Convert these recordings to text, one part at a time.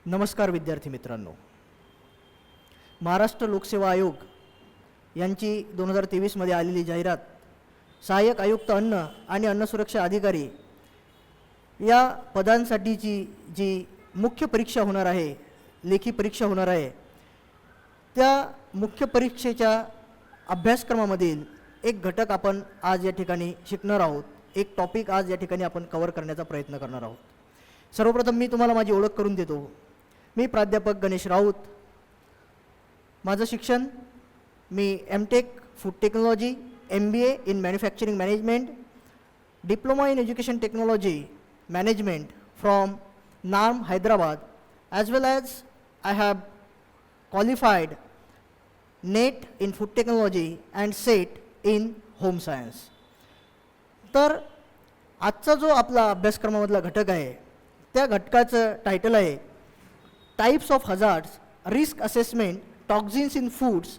नमस्कार विद्यार्थी मित्रांनो, महाराष्ट्र लोकसेवा आयोग यांची 2023 मध्ये आलेली जाहिरात सहाय्यक आयुक्त अन्न आणि अन्न सुरक्षा अधिकारी या पदांसाठीची जी मुख्य परीक्षा होणार आहे, लेखी परीक्षा होणार आहे, त्या मुख्य परीक्षेच्या अभ्यासक्रमामधील एक घटक आपण आज या ठिकाणी शिकणार आहोत. एक टॉपिक आज या ठिकाणी आपण कव्हर करण्याचा प्रयत्न करणार आहोत. सर्वप्रथम मी तुम्हाला माझी ओळख करून देतो. मी प्राध्यापक गणेश राऊत. माझं शिक्षण मी MTech food technology, MBA in manufacturing management, diploma in education technology management from नाम Hyderabad, as well as I have qualified NET in food technology and SET in home science. तर आजचा जो आपला अभ्यासक्रमामधला घटक आहे त्या घटकाचं टायटल आहे types of hazards, risk assessment, toxins in foods,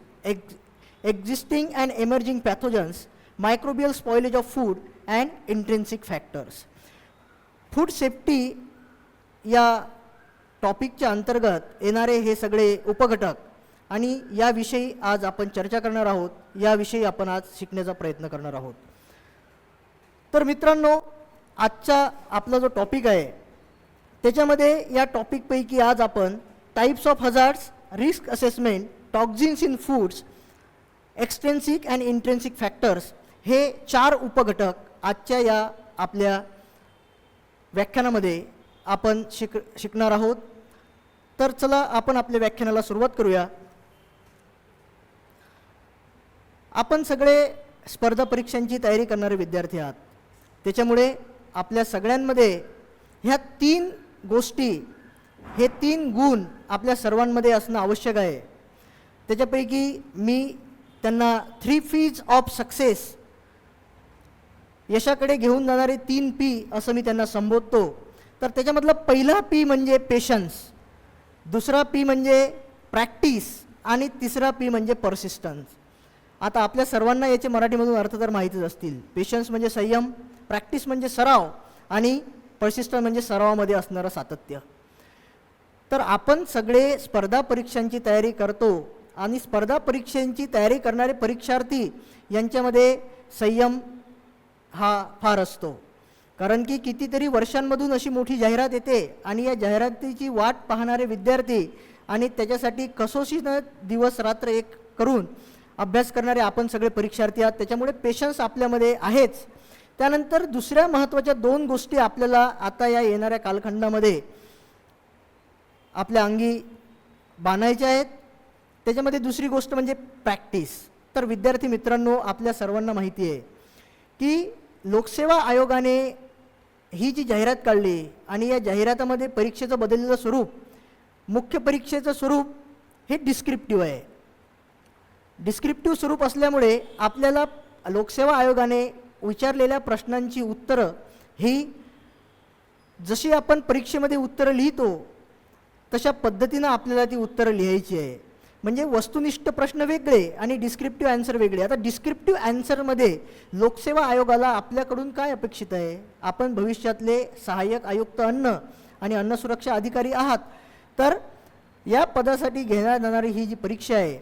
existing and emerging pathogens, microbial spoilage of food and intrinsic factors. Food safety या टॉपिकच्या अंतर्गत येणारे हे सगळे उपघटक आणि याविषयी आज आपण चर्चा करणार आहोत, याविषयी आपण आज शिकण्याचा प्रयत्न करणार आहोत. तर मित्रांनो, आजचा आपला जो टॉपिक आहे त्याच्यामध्ये या टॉपिकपैकी आज आपण types of hazards, risk assessment, toxins in foods, extrinsic and intrinsic factors हे 4 उपघटक आजच्या या आपल्या व्याख्यानामध्ये आपण शिकणार आहोत. तर चला आपण आपल्या व्याख्यानाला सुरुवात करूया. आपण सगळे स्पर्धा परीक्षांची तयारी करणारे विद्यार्थी आहात, त्याच्यामुळे आपल्या सगळ्यांमध्ये ह्या 3 गोष्टी, हे 3 गुण आपल्या सर्वांमध्ये असणं आवश्यक आहे. त्याच्यापैकी मी त्यांना 3 P's ऑफ सक्सेस, यशाकडे घेऊन जाणारे 3 P असं मी त्यांना संबोधतो. तर त्याच्यामधला पहिला P म्हणजे पेशन्स, दुसरा P म्हणजे प्रॅक्टिस आणि तिसरा P म्हणजे परसिस्टन्स. आता आपल्या सर्वांना याचे मराठीमधून अर्थ तर माहितीच असतील. पेशन्स म्हणजे संयम, प्रॅक्टिस म्हणजे सराव आणि परसिस्टन्स म्हणजे सरावामध्ये असणारं सातत्य. तर आपण सगळे स्पर्धा परीक्षांची तयारी करतो आणि स्पर्धा परीक्षांची तयारी करणारे परीक्षार्थी यांच्यामध्ये संयम हा फार असतो. कारण की कितीतरी वर्षांमधून अशी मोठी जाहिरात येते आणि या जाहिरातीची वाट पाहणारे विद्यार्थी आणि त्याच्यासाठी कसोशीनं दिवस रात्र एक करून अभ्यास करणारे आपण सगळे परीक्षार्थी आहात. त्याच्यामुळे पेशन्स आपल्यामध्ये आहेच. त्यानंतर दुसऱ्या महत्त्वाच्या 2 गोष्टी आपल्याला आता या येणाऱ्या कालखंडामध्ये आपल्या अंगी बांधायच्या आहेत. त्याच्यामध्ये दुसरी गोष्ट म्हणजे प्रॅक्टिस. तर विद्यार्थी मित्रांनो, आपल्या सर्वांना माहिती आहे की लोकसेवा आयोगाने ही जी जाहिरात काढली आणि या जाहिरातामध्ये परीक्षेचं बदललेलं स्वरूप, मुख्य परीक्षेचं स्वरूप हे डिस्क्रिप्टिव्ह आहे. डिस्क्रिप्टिव्ह स्वरूप असल्यामुळे आपल्याला लोकसेवा आयोगाने विचारलेल्या प्रश्नांची उत्तरं ही जशी आपण परीक्षेमध्ये उत्तरं लिहितो तशा पद्धतीनं आपल्याला ती उत्तरं लिहायची आहे. म्हणजे वस्तुनिष्ठ प्रश्न वेगळे आणि डिस्क्रिप्टिव्ह ॲन्सर वेगळे. आता डिस्क्रिप्टिव्ह ॲन्सरमध्ये लोकसेवा आयोगाला आपल्याकडून काय अपेक्षित आहे? आपण भविष्यातले सहाय्यक आयुक्त अन्न आणि अन्न सुरक्षा अधिकारी आहात. तर या पदासाठी घेण्यात जाणारी ही जी परीक्षा आहे,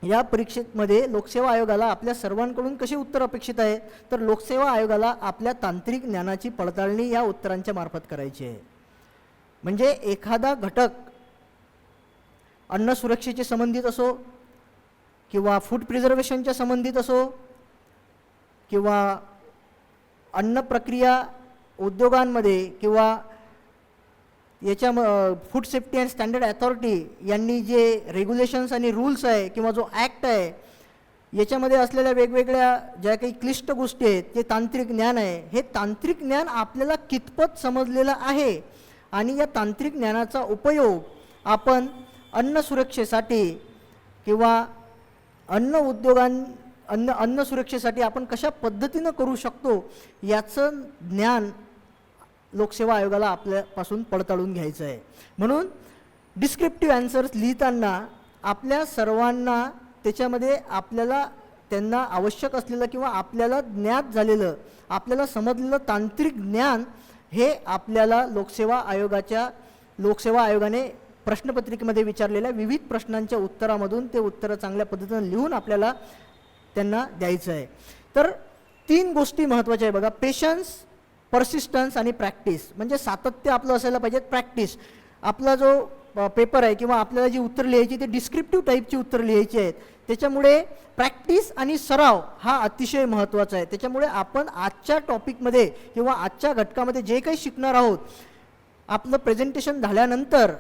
या परीक्षेमध्ये लोकसेवा आयोगाला आपल्या सर्वांकडून कसे उत्तर अपेक्षित आहे? तर लोकसेवा आयोगाला आपल्या तांत्रिक ज्ञानाची पडताळणी या उत्तरांच्या मार्फत करायची आहे. म्हणजे एखादा घटक अन्न सुरक्षेचे संबंधित असो किंवा फूड प्रिझर्वेशनच्या संबंधित असो किंवा अन्न प्रक्रिया उद्योगांमध्ये किंवा याच्या food safety and standard authority यांनी जे रेग्युलेशन्स आणि रूल्स आहे किंवा जो ॲक्ट आहे याच्यामध्ये असलेल्या वेगवेगळ्या ज्या काही क्लिष्ट गोष्टी आहेत, जे तांत्रिक ज्ञान आहे, हे तांत्रिक ज्ञान आपल्याला कितपत समजलेलं आहे आणि या तांत्रिक ज्ञानाचा उपयोग आपण अन्न सुरक्षेसाठी किंवा अन्न सुरक्षेसाठी आपण कशा पद्धतीनं करू शकतो याचं ज्ञान लोकसेवा आयोगाला आपल्यापासून पडताळून घ्यायचं आहे. म्हणून डिस्क्रिप्टिव्ह ॲन्सर्स लिहिताना आपल्या सर्वांना त्याच्यामध्ये आपल्याला त्यांना आवश्यक असलेलं किंवा आपल्याला ज्ञात झालेलं, आपल्याला समजलेलं तांत्रिक ज्ञान हे आपल्याला लोकसेवा आयोगाने प्रश्नपत्रिकेमध्ये विचारलेल्या विविध प्रश्नांच्या उत्तरामधून ते उत्तरं चांगल्या पद्धतीनं लिहून आपल्याला त्यांना द्यायचं आहे. तर 3 गोष्टी महत्त्वाच्या आहे बघा, पेशन्स, परसिस्टन्स आणि प्रॅक्टिस. म्हणजे सातत्य आपलं असायला पाहिजे, प्रॅक्टिस. आपला जो पेपर आहे किंवा आपल्याला जी उत्तर लिहायची ते डिस्क्रिप्टिव्ह टाईपची उत्तर लिहायची आहेत, त्याच्यामुळे प्रॅक्टिस आणि सराव हा अतिशय महत्त्वाचा आहे. त्याच्यामुळे आपण आजच्या टॉपिकमध्ये किंवा आजच्या घटकामध्ये जे काही शिकणार आहोत, आपलं प्रेझेंटेशन झाल्यानंतर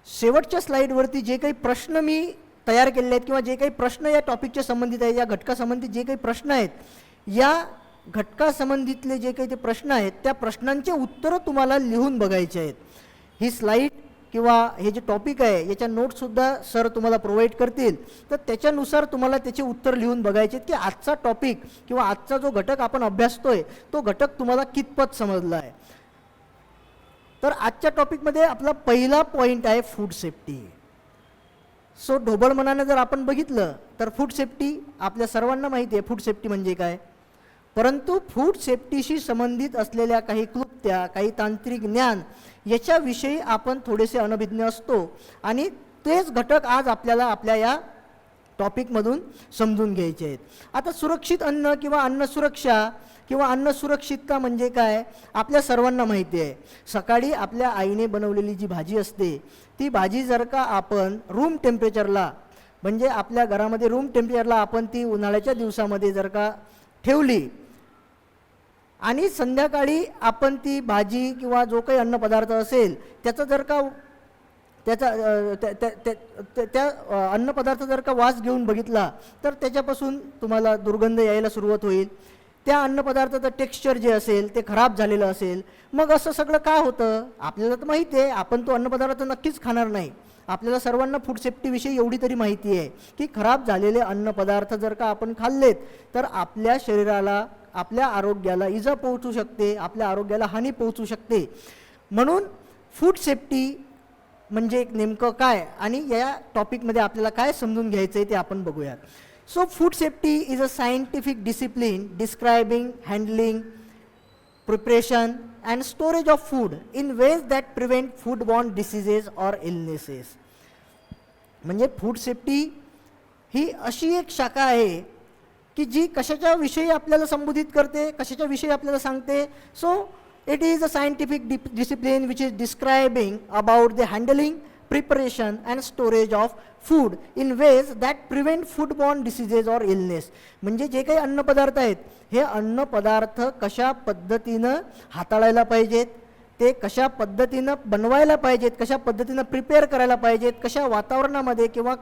शेवटच्या स्लाईडवरती जे काही प्रश्न मी तयार केलेले आहेत किंवा जे काही प्रश्न या टॉपिकच्या संबंधित आहेत, या घटकासंबंधित जे काही प्रश्न आहेत, या घटकासंबंधितले जे काही ते प्रश्न आहेत, त्या प्रश्नांचे उत्तरं तुम्हाला लिहून बघायचे आहेत. ही स्लाईड किंवा हे जे टॉपिक आहे याच्या नोट्ससुद्धा सर तुम्हाला प्रोव्हाइड करतील. तर त्याच्यानुसार तुम्हाला त्याचे उत्तर लिहून बघायचे की आजचा टॉपिक किंवा आजचा जो घटक आपण अभ्यासतोय तो घटक तुम्हाला कितपत समजला आहे. तर आजच्या टॉपिकमध्ये आपला पहिला पॉईंट आहे फूड सेफ्टी. सो ढोबळ मनाने जर आपण बघितलं तर फूड सेफ्टी आपल्या सर्वांना माहिती आहे फूड सेफ्टी म्हणजे काय. परंतु फूड सेफ्टीशी संबंधित असलेल्या काही क्लुप्त्या, काही तांत्रिक ज्ञान याच्याविषयी आपण थोडेसे अनभिज्ञ असतो आणि तेच घटक आज आपल्याला आपल्या या टॉपिकमधून समजून घ्यायचे आहेत. आता सुरक्षित अन्न किंवा अन्न सुरक्षा किंवा अन्न सुरक्षितता म्हणजे काय आपल्या सर्वांना माहिती आहे. सकाळी आपल्या आईने बनवलेली जी भाजी असते ती भाजी जर का आपण रूम टेम्परेचरला, म्हणजे आपल्या घरामध्ये रूम टेम्परेचरला आपण ती उन्हाळ्याच्या दिवसामध्ये जर का ठेवली आणि संध्याकाळी आपण ती भाजी किंवा जो काही अन्नपदार्थ असेल त्याचा जर का त्या अन्नपदार्थ जर का वास घेऊन बघितला तर त्याच्यापासून तुम्हाला दुर्गंध यायला सुरुवात होईल. त्या अन्नपदार्थाचं टेक्स्चर जे असेल ते खराब झालेलं असेल. मग असं सगळं का होतं आपल्याला तर माहिती आहे, आपण तो अन्नपदार्थ नक्कीच खाणार नाही. आपल्याला सर्वांना फूड सेफ्टीविषयी एवढी तरी माहिती आहे की खराब झालेले अन्नपदार्थ जर का आपण खाल्लेत तर आपल्या शरीराला, आपल्या आरोग्याला इजा पोहोचू शकते, आपल्या आरोग्याला हानी पोहोचू शकते. म्हणून फूड सेफ्टी म्हणजे नेमकं काय आणि या टॉपिकमध्ये आपल्याला काय समजून घ्यायचं आहे ते आपण बघूयात. So food safety is a scientific discipline describing handling, preparation and storage of food in ways that prevent foodborne diseases or illnesses. म्हणजे फूड सेफ्टी ही अशी एक शाखा आहे की जी कशाच्या विषयी आपल्याला संबोधित करते, कशाच्या विषयी आपल्याला सांगते. So it is a scientific discipline which is describing about the handling, preparation and storage of food in ways that prevent foodborne diseases or illness. म्हणजे जे काही अन्नपदार्थ आहेत हे अन्नपदार्थ कशा पद्धतीनं हाताळायला पाहिजेत, ते कशा पद्धतीनं बनवायला पाहिजेत, कशा पद्धतीनं प्रिपेअर करायला पाहिजेत, कशा वातावरणामध्ये किंवा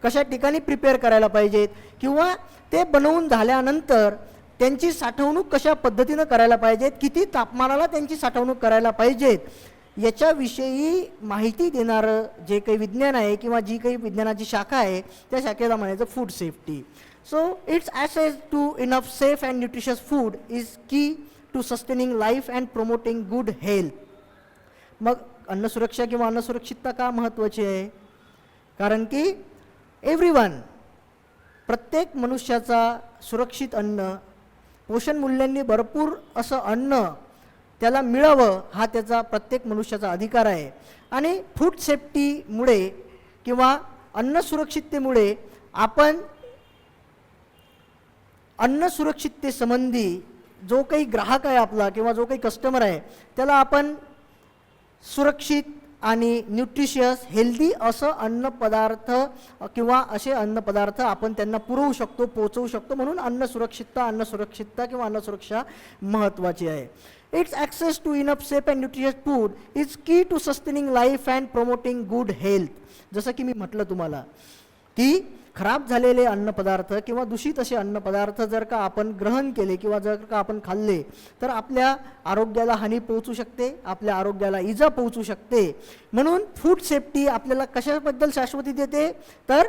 कशा ठिकाणी प्रिपेअर करायला पाहिजेत, किंवा ते बनवून झाल्यानंतर त्यांची साठवणूक कशा पद्धतीनं करायला पाहिजेत, किती तापमानाला त्यांची साठवणूक करायला पाहिजेत, याच्याविषयी माहिती देणारं जे काही विज्ञान आहे किंवा जी काही विज्ञानाची शाखा आहे त्या शाखेला म्हणायचं food safety. So it's access to enough safe and nutritious food is key to sustaining life and promoting good health. मग अन्नसुरक्षा किंवा अन्नसुरक्षितता का महत्त्वाची आहे? कारण की एव्हरीवन, प्रत्येक मनुष्याचा सुरक्षित अन्न, पोषण मूल्यांनी भरपूर असं अन्न त्याला मिळावं हा त्याचा प्रत्येक मनुष्याचा अधिकार आहे. आणि फूड सेफ्टीमुळे किंवा अन्न सुरक्षिततेमुळे आपण अन्न सुरक्षिततेसंबंधी जो काही ग्राहक आहे आपला किंवा जो काही कस्टमर आहे त्याला आपण सुरक्षित आणि न्यूट्रिशियस हेल्दी असं अन्नपदार्थ किंवा असे अन्नपदार्थ आपण त्यांना पुरवू शकतो, पोचवू शकतो. म्हणून अन्न सुरक्षितता किंवा अन्न सुरक्षा महत्त्वाची आहे. Its access to enough safe and nutritious food is key to sustaining life and promoting good health. जसं की मी म्हटलं तुम्हाला की खराब झालेले अन्नपदार्थ किंवा दूषित असे अन्नपदार्थ जर का आपण ग्रहण केले किंवा जर का आपण खाल्ले तर आपल्या आरोग्याला हानी पोहोचू शकते, आपल्या आरोग्याला इजा पोहोचू शकते. म्हणून फूड सेफ्टी आपल्याला कशाबद्दल शाश्वती देते तर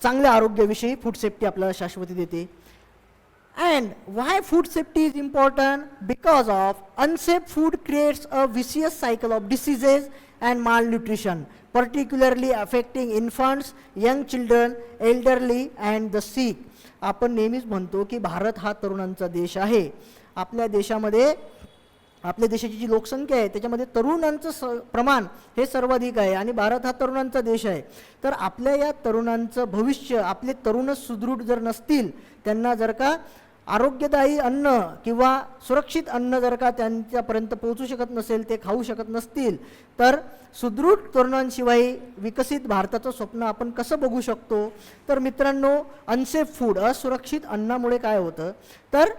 चांगल्या आरोग्याविषयी फूड सेफ्टी आपल्याला शाश्वती देते. And why food safety is important? Because of unsafe food creates a vicious cycle of diseases and malnutrition, particularly affecting infants, young children, elderly and the sick. आपण नेहमीच म्हणतो की भारत हा तरुणांचा देश आहे. आपल्या देशामध्ये आपल्या देशाची जी लोकसंख्या आहे त्याच्यामध्ये तरुणांचं प्रमाण हे सर्वाधिक आहे आणि भारत हा तरुणांचा देश आहे. तर आपल्या या तरुणांचं भविष्य, आपले तरुणच सुदृढ जर नसतील, त्यांना जर का आरोग्यदायी अन्न किंवा सुरक्षित अन्न जर का त्यांच्यापर्यंत पोहोचू शकत नसेल, ते खाऊ शकत नसतील, तर सुदृढ तरुणांशिवाय विकसित भारताचं स्वप्न आपण कसं बघू शकतो? तर मित्रांनो, अनसेफ फूड, असुरक्षित अन्नामुळे काय होतं, तर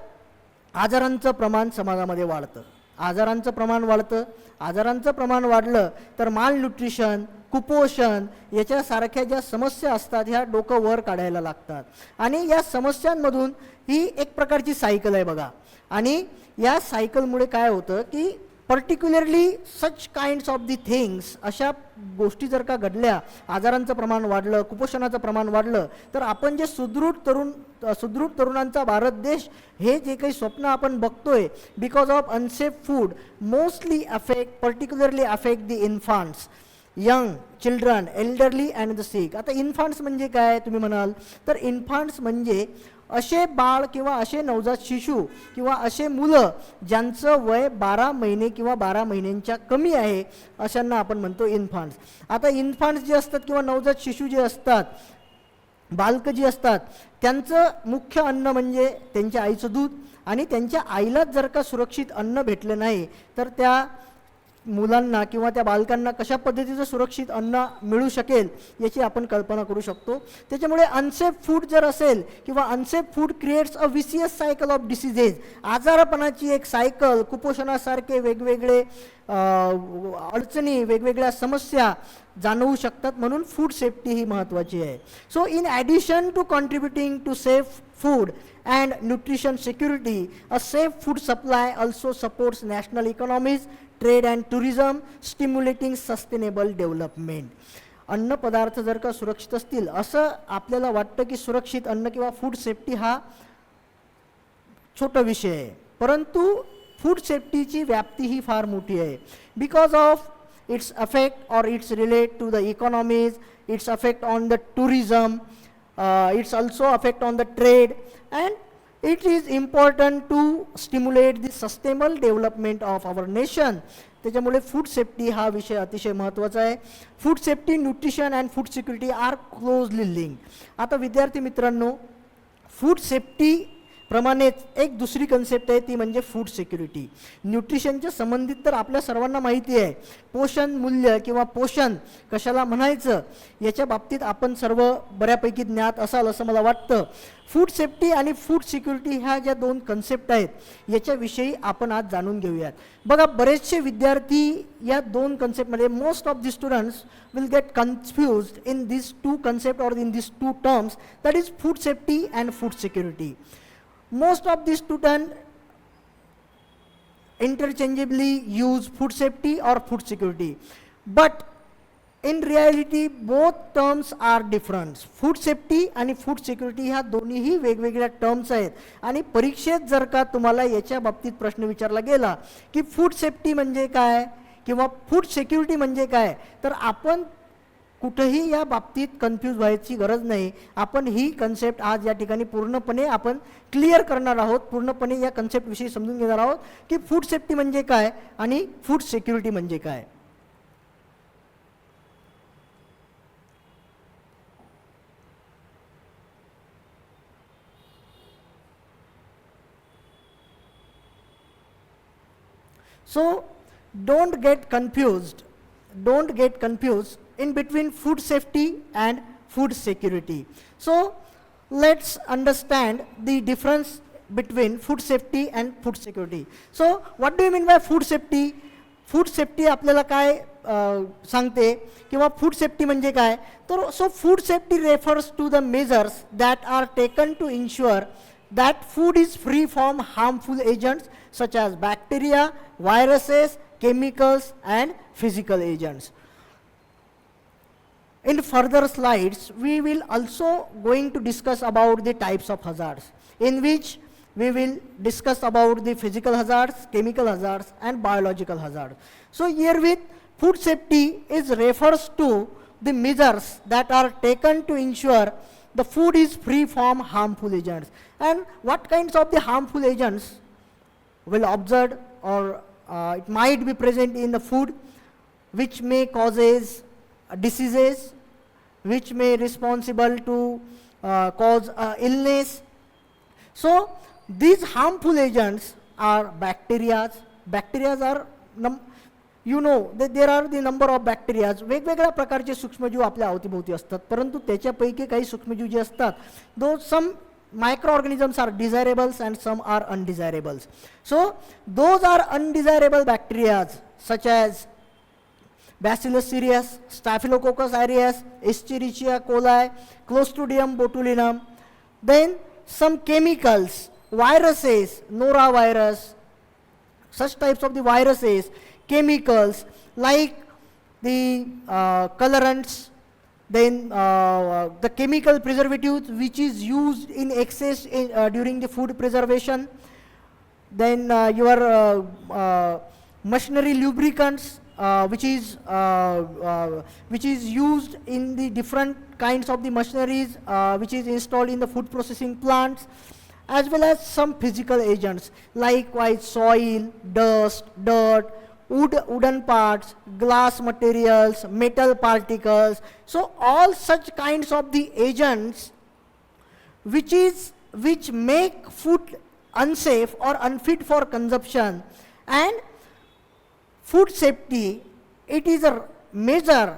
आजारांचं प्रमाण समाजामध्ये वाढतं. आजारांचं प्रमाण वाढतं. आजारांचं प्रमाण वाढलं तर मालन्यूट्रिशन, कुपोषण याच्यासारख्या ज्या समस्या असतात ह्या डोकं वर काढायला लागतात. आणि या समस्यांमधून ही एक प्रकारची सायकल आहे बघा. आणि या सायकलमुळे काय होतं की particularly such kinds of the things, अशा गोष्टी जर का घडल्या, आजारांचं प्रमाण वाढलं, कुपोषणाचं प्रमाण वाढलं, तर आपण जे सुदृढ तरुणांचा भारत देश हे जे काही स्वप्न आपण बघतोय, because of unsafe food mostly particularly affect the infants, young children, elderly and the sick. आता इन्फांट्स म्हणजे काय तुम्ही म्हणाल, तर इन्फांट्स म्हणजे असे बाळ किंवा असे नवजात शिशु किंवा असे मुलं ज्यांचं वय 12 महिने किंवा 12 महिन्यांच्या कमी आहे, अशांना आपण म्हणतो इन्फांट्स. आता इन्फांट्स जे असतात किंवा नवजात शिशु जे असतात, बालकं जी असतात, त्यांचं मुख्य अन्न म्हणजे त्यांच्या आईचं दूध. आणि त्यांच्या आईलाच जर का सुरक्षित अन्न भेटलं नाही, तर त्या मुलांना किंवा त्या बालकांना कशा पद्धतीचं सुरक्षित अन्न मिळू शकेल याची आपण कल्पना करू शकतो. त्याच्यामुळे अनसेफ फूड जर असेल किंवा unsafe food creates a vicious cycle of diseases, आजारपणाची एक सायकल, कुपोषणासारखे वेगवेगळे अडचणी, वेगवेगळ्या समस्या जाणवू शकतात. म्हणून फूड सेफ्टी ही महत्त्वाची आहे. So in addition to contributing to safe food and nutrition security, a safe food supply also supports national economies, trade and tourism, stimulating sustainable development. अन्न पदार्थ जर का सुरक्षित असतील, असं आपल्याला वाटतं की सुरक्षित अन्न किंवा फूड सेफ्टी हा छोटा विषय आहे, परंतु फूड सेफ्टीची व्याप्ती ही फार मोठी आहे. बिकॉज ऑफ इट्स अफेक्ट और its relate to the economies, its affect on the tourism, it's also affect on the trade, and it is important to stimulate the sustainable development of our nation. त्याच्यामुळे food safety हा विषय अतिशय महत्त्वाचा आहे. Food safety, nutrition and food security are closely link. आता विद्यार्थी मित्रांनो, food safety प्रमाणेच एक दुसरी कन्सेप्ट आहे, ती म्हणजे फूड सिक्युरिटी. न्यूट्रिशनच्या संबंधित तर आपल्या सर्वांना माहिती आहे. पोषण मूल्य किंवा पोषण कशाला म्हणायचं याच्या बाबतीत आपण सर्व बऱ्यापैकी ज्ञात असाल असं मला वाटतं. फूड सेफ्टी आणि फूड सिक्युरिटी ह्या ज्या दोन कन्सेप्ट आहेत याच्याविषयी आपण आज जाणून घेऊयात. बघा, बरेचसे विद्यार्थी या दोन कन्सेप्टमध्ये, most of the students will get confused in this two concept और in this two terms, that is food safety and food security. Most of the students interchangeably use food safety or food security, but in reality both terms are different. Food safety आणि food security ह्या दोन्हीही वेगवेगळ्या terms आहेत. आणि परीक्षेत जर का तुम्हाला याच्या बाबतीत प्रश्न विचारला गेला की फूड सेफ्टी म्हणजे काय किंवा फूड सिक्युरिटी म्हणजे काय, तर आपण कुठेही या बाबतीत कन्फ्यूज व्हायची गरज नाही. आपण ही कन्सेप्ट आज या ठिकाणी पूर्णपणे आपण क्लिअर करणार आहोत, पूर्णपणे या कन्सेप्टविषयी समजून घेणार आहोत की फूड सेफ्टी म्हणजे काय आणि फूड सिक्युरिटी म्हणजे काय. So don't get confused in between food safety and food security. So let's understand the difference between food safety and food security. So what do you mean by food safety? Food safety आपल्याला काय सांगते किंवा food safety म्हणजे काय, तर so food safety refers to the measures that are taken to ensure that food is free from harmful agents such as bacteria, viruses, chemicals and physical agents. In further slides we will also going to discuss about the types of hazards, in which we will discuss about the physical hazards, chemical hazards and biological hazards. So here with food safety is refers to the measures that are taken to ensure the food is free from harmful agents. And what kinds of the harmful agents will observed or it might be present in the food, which may causes diseases, which may responsible to cause illness. So these harmful agents are bacteria. Bacteria are there are the number of bacteria. वेगवेगळ्या प्रकारचे सूक्ष्मजीव आपल्या अवतीभोवती असतात, परंतु त्याच्यापैकी काही सूक्ष्मजीव जे असतात, दो सम microorganisms are desirables and some are undesirables. So those are undesirable bacteria such as Bacillus cereus, Staphylococcus aureus, Escherichia coli, Clostridium botulinum. Then some chemicals, viruses, norovirus, such types of the viruses, chemicals like the colorants, then the chemical preservatives which is used in excess during the food preservation, then your machinery lubricants, which is used in the different kinds of the machineries which is installed in the food processing plants, as well as some physical agents, likewise soil, dust, dirt, wooden parts, glass materials, metal particles. So all such kinds of the agents which make food unsafe or unfit for consumption. And food safety, it is a measure,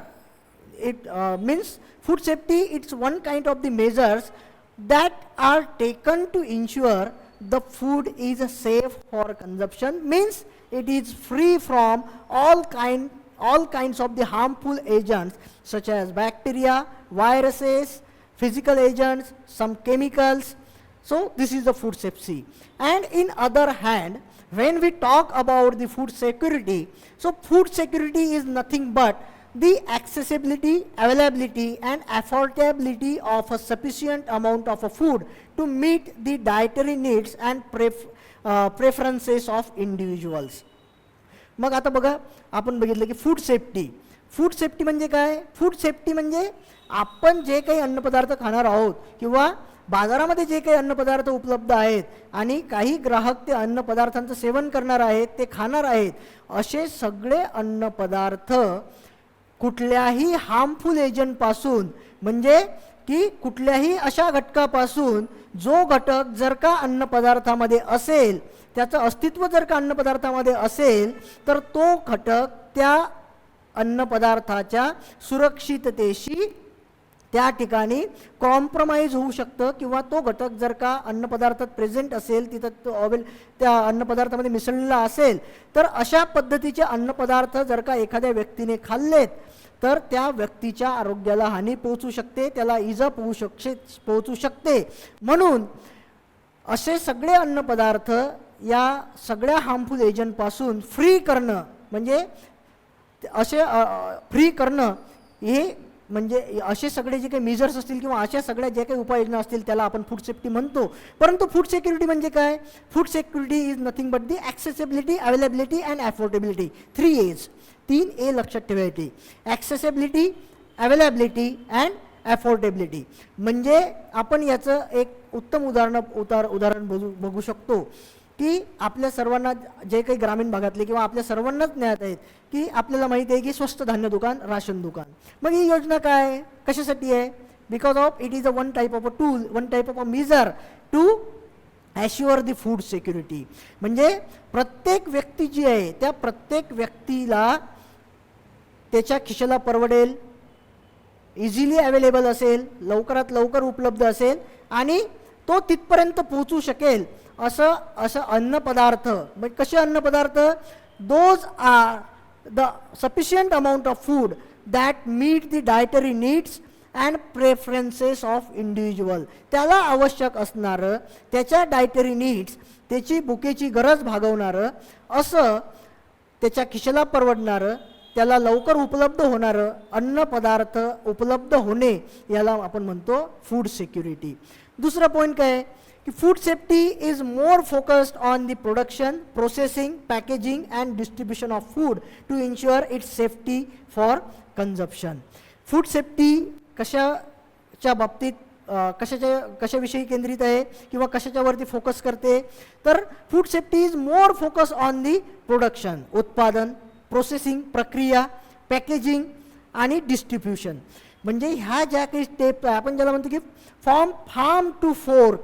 it means food safety, it's one kind of the measures that are taken to ensure the food is safe for consumption, means it is free from all kinds of the harmful agents such as bacteria, viruses, physical agents, some chemicals. So this is the food safety. And in other hand, when we talk about the food security, so food security is nothing but the accessibility, availability and affordability of a sufficient amount of a food to meet the dietary needs and preferences of individuals. मग आता बघा, आपण बघितलं की food safety म्हणजे काय? Food safety म्हणजे आपण जे काही अन्नपदार्थ खाणार आहोत किंवा बाजारामध्ये जे काही अन्नपदार्थ उपलब्ध आहेत आणि काही ग्राहक ते अन्नपदार्थांचं सेवन करणार आहेत, ते खाणार आहेत, असे सगळे अन्नपदार्थ कुठल्याही हार्मफुल एजंटपासून, म्हणजे की कुठल्याही अशा घटकापासून जो घटक जर का अन्नपदार्थामध्ये असेल, त्याचं अस्तित्व जर का अन्नपदार्थामध्ये असेल, तर तो घटक त्या अन्नपदार्थाच्या सुरक्षिततेशी त्या ठिकाणी कॉम्प्रोमाइज होऊ शकतं, किंवा तो घटक जर का अन्नपदार्थात प्रेझेंट असेल, तिथं तो त्या अन्नपदार्थामध्ये मिसळलेला असेल, तर अशा पद्धतीचे अन्नपदार्थ जर का एखाद्या व्यक्तीने खाल्लेत तर त्या व्यक्तीच्या आरोग्याला हानी पोहोचू शकते, त्याला इजा पोहोचू शकते. म्हणून असे सगळे अन्नपदार्थ या सगळ्या हार्मफुल एजंटपासून फ्री करणं, म्हणजे असे फ्री करणं हे म्हणजे असे सगळे जे काही मेजर्स असतील किंवा अशा सगळ्या जे काही उपाययोजना असतील त्याला आपण फूड सेफ्टी म्हणतो. परंतु फूड सिक्युरिटी म्हणजे काय? Food security is nothing but the accessibility, availability and affordability. 3 A's, 3 A लक्षात ठेवायची. Accessibility, availability and affordability. म्हणजे आपण याचं एक उत्तम उदाहरण बघू शकतो की आपल्या सर्वांना जे काही ग्रामीण भागातले किंवा आपल्या सर्वांनाच ज्ञात आहेत की आपल्याला माहिती आहे की स्वस्त धान्य दुकान, राशन दुकान. मग ही योजना काय, कशासाठी आहे? Because of it is a one type of a tool, one type of a measure to assure the food security. म्हणजे प्रत्येक व्यक्ती जी आहे त्या प्रत्येक व्यक्तीला त्याच्या खिशाला परवडेल, इझिली अवेलेबल असेल, लवकरात लवकर उपलब्ध असेल आणि तो तिथपर्यंत पोहोचू शकेल असं अन्नपदार्थ. म्हणजे कसे अन्नपदार्थ? Those are the sufficient amount of food that meet the dietary needs and preferences of individual. त्याला आवश्यक असणारं, त्याच्या डायटरी नीड्स, त्याची भुकेची गरज भागवणारं, असं त्याच्या खिशाला परवडणारं, त्याला लवकर उपलब्ध होणारं अन्नपदार्थ उपलब्ध होणे, याला आपण म्हणतो फूड सिक्युरिटी. दुसरा पॉईंट काय आहे की food safety is more focused on the production, processing, packaging and distribution of food to ensure its safety for consumption. Food safety कशाच्या बाबतीत कशाविषयी केंद्रित आहे किंवा कशाच्यावरती फोकस करते, तर food safety is more focus on the production, उत्पादन, processing, प्रक्रिया, packaging आणि डिस्ट्रीब्युशन. म्हणजे ह्या ज्या काही स्टेप आपण ज्याला म्हणतो की फार्म टू फोर्क,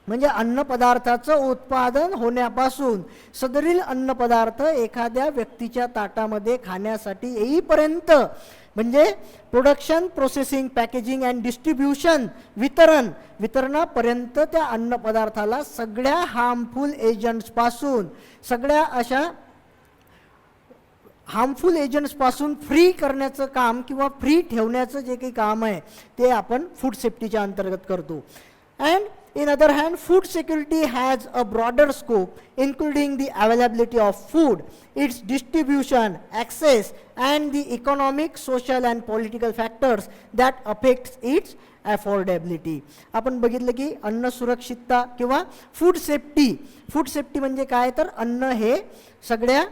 म्हणजे अन्नपदार्थाचं उत्पादन होण्यापासून सदरील अन्नपदार्थ एखाद्या व्यक्तीच्या ताटामध्ये खाण्यासाठी येईपर्यंत, म्हणजे production, processing, packaging and distribution, वितरणापर्यंत त्या अन्नपदार्थाला सगळ्या हार्मफुल एजंट्सपासून, सगळ्या अशा हार्मफुल एजंट्सपासून फ्री करण्याचं काम किंवा फ्री ठेवण्याचं जे काही काम आहे ते आपण फूड सेफ्टीच्या अंतर्गत करतो. And in other hand, food security has a broader scope, including the availability of food, its distribution, access, and the economic, social and political factors that affects its affordability. आपण बघितलं की अन्न सुरक्षितता किंवा फूड सेफ्टी म्हणजे काय, तर अन्न हे सगळ्या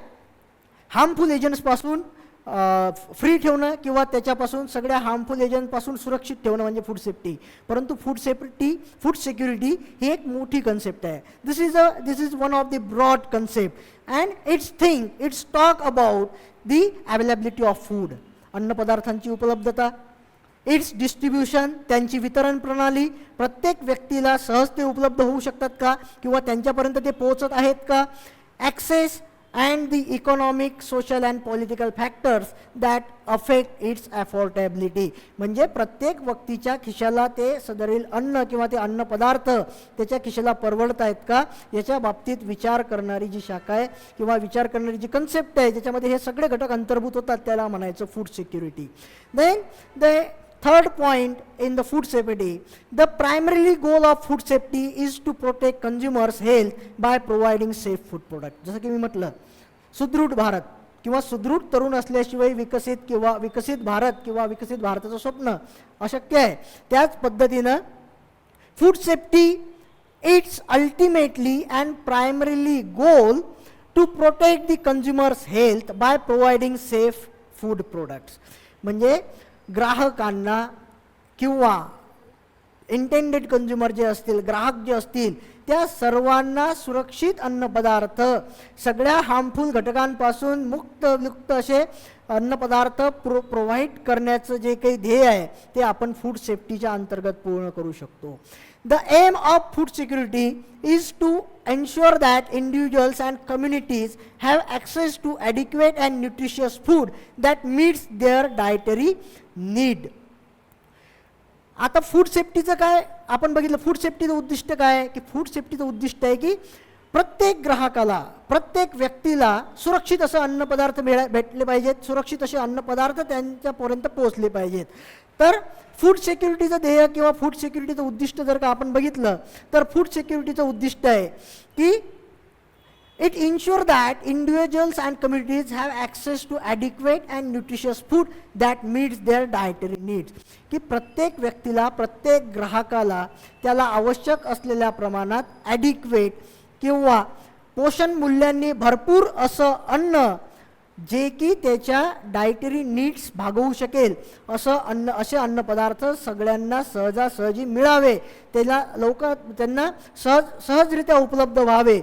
हार्मफुल एजंट्सपासून फ्री ठेवणं किंवा त्याच्यापासून सगळ्या हार्मफुल एजंटपासून सुरक्षित ठेवणं म्हणजे फूड सेफ्टी. परंतु फूड सिक्युरिटी ही एक मोठी कन्सेप्ट आहे. This is one of the broad concept and it's talk about the availability of food, अन्नपदार्थांची उपलब्धता, इट्स डिस्ट्रीब्युशन, त्यांची वितरण प्रणाली, प्रत्येक व्यक्तीला सहज ते उपलब्ध होऊ शकतात का किंवा त्यांच्यापर्यंत ते पोहोचत आहेत का, access, and the economic, social and political factors that affect its affordability. म्हणजे प्रत्येक व्यक्तीच्या खिशाला ते सदरील अन्न किंवा ते अन्न पदार्थ त्याच्या खिशाला परवडत आहेत का याच्या बाबतीत विचार करणारी जी शाखा आहे किंवा विचार करणारी जी कन्सेप्ट आहे ज्याच्यामध्ये हे सगळे घटक अंतर्भूत होतात त्याला म्हणायचं food security. Then the third point in the food safety, the primarily goal of food safety is to protect consumers' health by providing safe food products. जसं की मी म्हटलं, सुदृढ भारत किंवा सुदृढ तरुण असल्याशिवाय विकसित भारत किंवा विकसित भारताचं स्वप्न अशक्य आहे. त्याच पद्धतीनं food safety it's ultimately and primarily goal to protect the consumers health by providing safe food products. म्हणजे ग्राहकांना किंवा इंटेंडेड कन्झ्युमर जे असतील, ग्राहक जे असतील, त्या सर्वांना सुरक्षित अन्नपदार्थ, सगळ्या हार्मफुल घटकांपासून मुक्त असे अन्नपदार्थ प्रोव्हाइड करण्याचं जे काही ध्येय आहे ते आपण फूड सेफ्टीच्या अंतर्गत पूर्ण करू शकतो. The aim of food security is to ensure that individuals and communities have access to adequate and nutritious food that meets their dietary need. आता फूड सेफ्टीचं काय आपण बघितलं, फूड सेफ्टीचं उद्दिष्ट काय आहे की फूड सेफ्टीचं उद्दिष्ट आहे की प्रत्येक ग्राहकाला, प्रत्येक व्यक्तीला सुरक्षित असं अन्नपदार्थ भेटले पाहिजेत, सुरक्षित असे अन्नपदार्थ त्यांच्यापर्यंत पोहोचले पाहिजेत. तर फूड सिक्युरिटीचं ध्येय किंवा फूड सिक्युरिटीचं उद्दिष्ट जर का आपण बघितलं तर फूड सिक्युरिटीचं उद्दिष्ट आहे की it ensure that individuals and communities have access to adequate and nutritious food that meets their dietary needs. की प्रत्येक व्यक्तीला, प्रत्येक ग्राहकाला त्याला आवश्यक असलेल्या प्रमाणात ॲडिक्वेट किंवा पोषण मूल्यांनी भरपूर असं अन्न जे की त्याच्या डायटरी नीड्स भागवू शकेल असे अन्नपदार्थ सगळ्यांना सहजासहजी मिळावे, त्यांना सहजरित्या उपलब्ध व्हावे,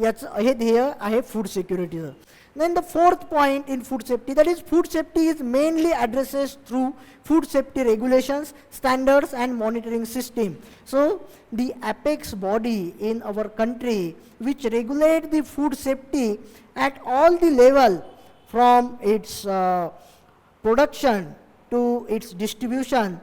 याचं हे ध्येय आहे food सिक्युरिटीचं. Then the fourth point in food safety, that is food safety is mainly addresses through food safety regulations, standards and monitoring system. So the apex body in our country which regulate the food safety at all the level from its production to its distribution,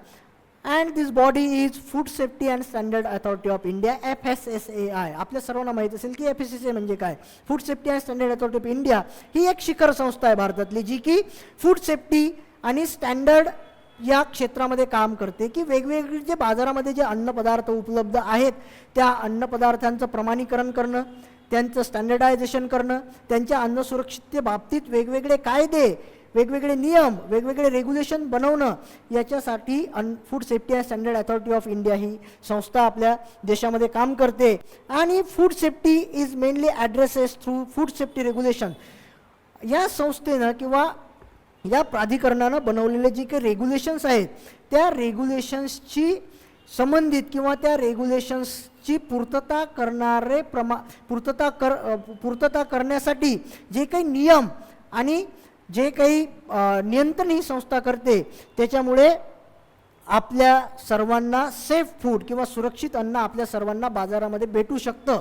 and this body is Food Safety and Standard Authority of India, FSSAI. आपल्या सर्वांना माहिती असेल की FSSAI म्हणजे काय. Food safety and standard authority of India ही एक शिखर संस्था आहे भारतातली जी की फूड सेफ्टी आणि स्टँडर्ड या क्षेत्रामध्ये काम करते की वेगवेगळे जे बाजारामध्ये जे अन्नपदार्थ उपलब्ध आहेत त्या अन्नपदार्थांचं प्रमाणीकरण करणं, त्यांचं स्टँडर्डायझेशन करणं, त्यांच्या अन्न सुरक्षिततेबाबतीत वेगवेगळे कायदे, वेगवेगळे नियम, वेगवेगळे रेग्युलेशन बनवणं, याच्यासाठी food safety and standard authority of India ही संस्था आपल्या देशामध्ये काम करते. आणि food safety is mainly addresses through food safety regulation. या संस्थेनं किंवा या प्राधिकरणानं बनवलेले जे काही रेग्युलेशन्स आहेत त्या रेग्युलेशन्सची संबंधित किंवा त्या रेग्युलेशन्सची पूर्तता करण्यासाठी जे काही नियम आणि जे काही नियंत्रण ही संस्था करते, त्याच्यामुळे आपल्या सर्वांना सेफ फूड किंवा सुरक्षित अन्न आपल्या सर्वांना बाजारामध्ये भेटू शकतं.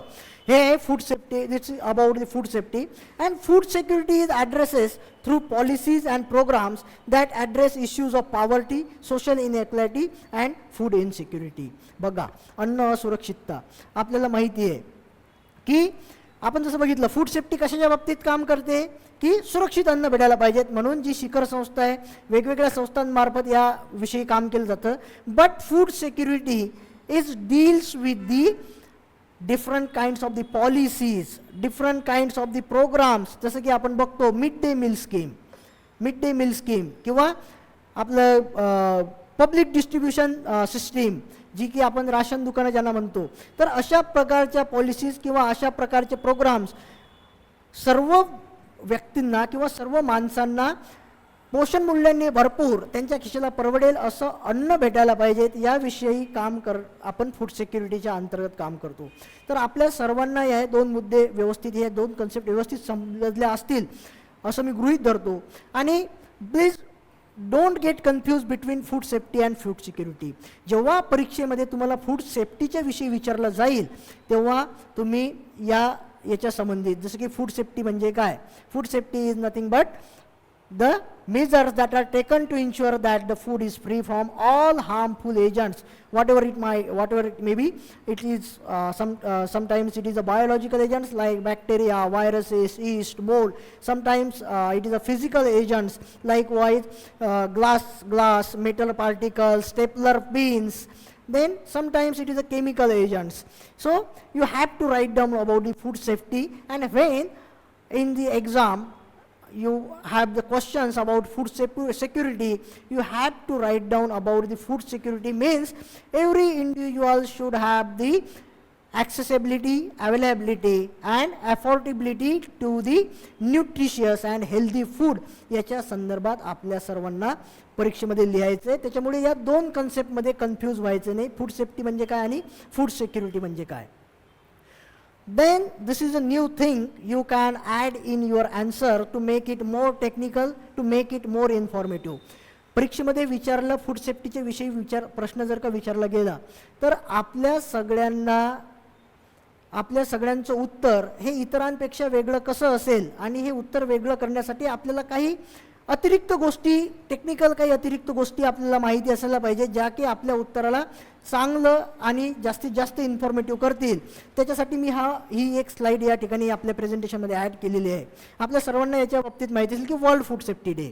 हे food safety, this is about the food safety. And food security is addresses through policies and programmes that address issues of poverty, social inequality and food insecurity. बघा, अन्न असुरक्षितता आपल्याला माहिती आहे की आपण जसं बघितलं फूड सेफ्टी कशाच्या बाबतीत काम करते की सुरक्षित अन्न भेटायला पाहिजेत, म्हणून जी शिखर संस्था आहे वेगवेगळ्या संस्थांमार्फत या विषयी काम केलं जातं. But food security is deals with the different kinds of the policies, different kinds of the programmes. जसं की आपण बघतो मिड डे मील स्कीम किंवा आपलं पब्लिक डिस्ट्रीब्युशन सिस्टीम, जी की आपण राशन दुकानं ज्यांना म्हणतो. तर अशा प्रकारच्या पॉलिसीज किंवा अशा प्रकारचे प्रोग्राम्स सर्व व्यक्तींना किंवा सर्व माणसांना पोषण मूल्यांनी भरपूर त्यांच्या खिशाला परवडेल असं अन्न भेटायला पाहिजेत, याविषयी आपण फूड सिक्युरिटीच्या अंतर्गत काम करतो. तर आपल्या सर्वांना या दोन मुद्दे व्यवस्थित, हे दोन कन्सेप्ट व्यवस्थित समजल्या असतील असं मी गृहीत धरतो. आणि please don't get confuse between food safety and food security. जेव्हा परीक्षेमध्ये तुम्हाला फूड सेफ्टीच्या विषयी विचारलं जाईल तेव्हा तुम्ही याच्या संबंधित, जसं की फूड सेफ्टी म्हणजे काय, food safety is nothing but the measures that are taken to ensure that the food is free from all harmful agents, whatever it may be. It is sometimes it is a biological agents like bacteria, viruses, yeast, mold. Sometimes it is a physical agents likewise glass, metal particles, stapler pins. Then sometimes it is a chemical agents. So you have to write down about the food safety, and when in the exam you have the questions about food security, you have to write down about the food security. Means every individual should have the accessibility, availability and affordability to the nutritious and healthy food. याच्या संदर्भात आपल्या सर्वांना परीक्षेमध्ये लिहायचं आहे. त्याच्यामुळे या दोन कन्सेप्टमध्ये कन्फ्यूज व्हायचं नाही. फूड सेफ्टी म्हणजे काय आणि फूड सिक्युरिटी म्हणजे काय. Then this is a new thing you can add in your answer to make it more technical, to make it more informative. परीक्षेमध्ये विचारलं फूड सेफ्टीच्या विषयी प्रश्न जर का विचारला गेला तर आपल्या सगळ्यांचं उत्तर हे इतरांपेक्षा वेगळं कसं असेल, आणि हे उत्तर वेगळं करण्यासाठी आपल्याला काही अतिरिक्त गोष्टी, टेक्निकल काही अतिरिक्त गोष्टी आपल्याला माहिती असायला पाहिजे, ज्या की आपल्या उत्तराला चांगलं आणि जास्तीत जास्त इन्फॉर्मेटिव्ह करतील. त्याच्यासाठी मी ही एक स्लाईड या ठिकाणी आपल्या प्रेझेंटेशनमध्ये ॲड केलेली आहे. आपल्या सर्वांना याच्या बाबतीत माहिती असेल की world food safety day.